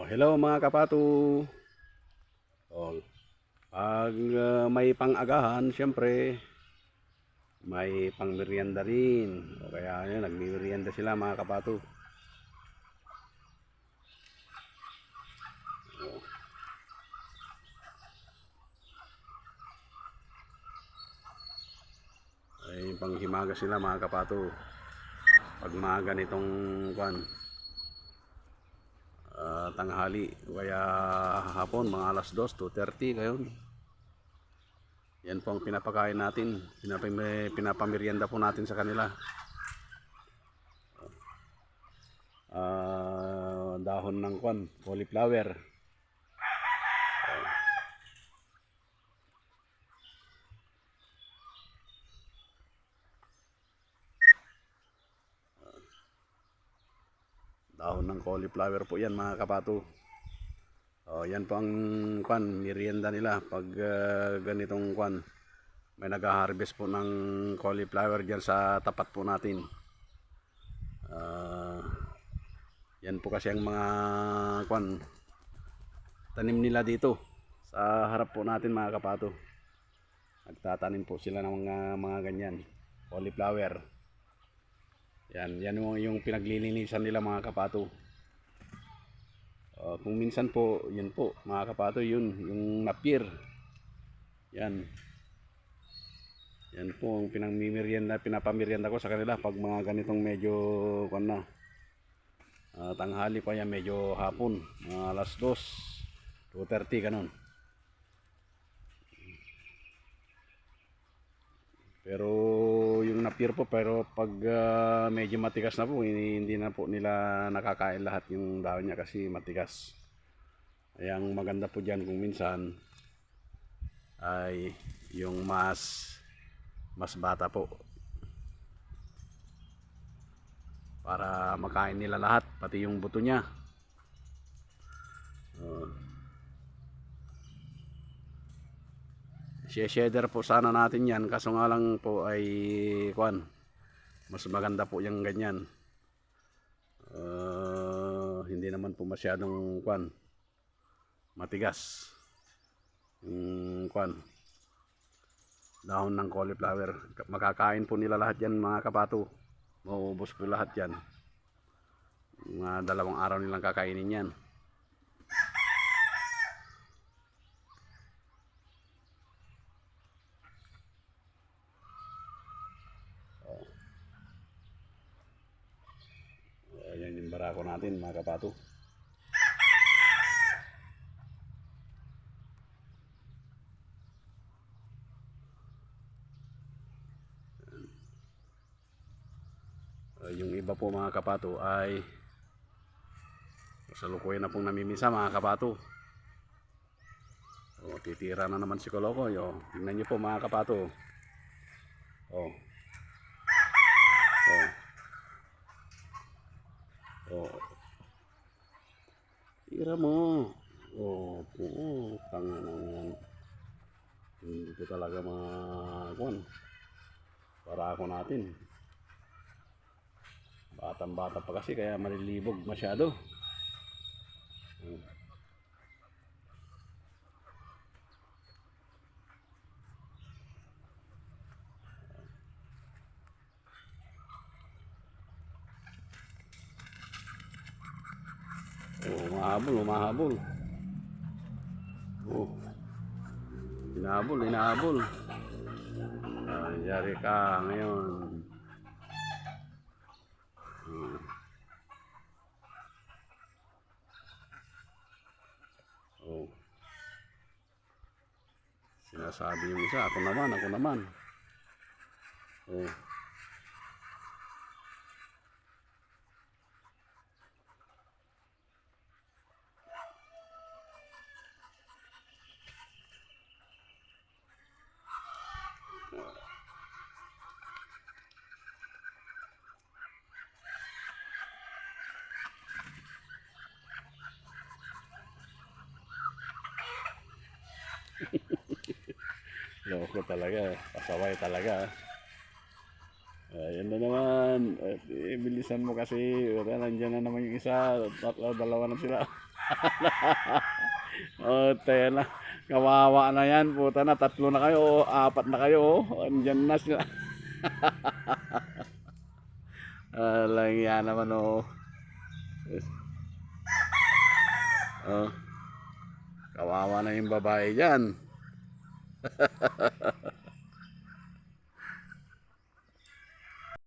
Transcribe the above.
Hello mga kapatu. Oh, pag may pang-agahan, siyempre may pang-merienda rin. O kaya yun, nagmi-merienda sila mga kapatu. Oh, ay panghimaga sila mga kapatu. Pag mga ganitong tanghali, kaya hapon mga alas 2, 2:30 gayon. Yan po ang pinapakain natin, pinapamerienda po natin sa kanila. Dahon ng cauliflower. Dahon ng cauliflower po yan mga kapatu. Yan po ang merienda nila pag ganitong may nag-harvest po ng cauliflower diyan sa tapat po natin. Yan po kasi ang mga tanim nila dito sa harap po natin mga kapatu. Nagtatanim po sila ng mga ganyan cauliflower. Yan yung pinaglilinisan nila mga kapatu. Kung minsan po, yun po mga kapatu, yun yung napier. Yan po ang pinapamerienda ko sa kanila pag mga ganitong medyo tanghali pa yan, medyo hapon, mga alas 2, 2:30 ganun. Pero yung napier po, pero pag medyo matigas na po, hindi na po nila nakakain lahat yung dahon niya kasi matigas. Ang maganda po dyan kung minsan ay yung mas bata po, para makain nila lahat, pati yung buto niya. Share po sana natin yan, kaso nga lang po ay mas maganda po yung ganyan. Hindi naman po masyadong matigas yung dahon ng cauliflower. Makakain po nila lahat yan mga kapatu. Mauubos po lahat yan. Mga 2 araw nilang kakainin yan. Ayan yung barako natin mga kapatu. Yung iba po mga kapatu ay kasalukuyan na pong namimisa mga kapatu. Titira na naman si Kolokoy. Tingnan nyo po mga kapatu. Tira mo. Tanga naman. Hindi ko talaga para ako natin. Batang-bata pa kasi kaya malilibog masyado. Humahabol. Hinahabol. Nangyari ka ngayon. Sinasabi yung isa, ako naman. Loko talaga, pasaway talaga. Ayan na naman. Bilisan mo kasi, nandiyan na naman yung isa, 2 na sila. Oh, tayo na. Kawawa na yan. Puta na, 3 na kayo. O, 4 na kayo. Oh. Andyan na sila. Alang yan naman oh. Oh, kawawa na yung babae dyan.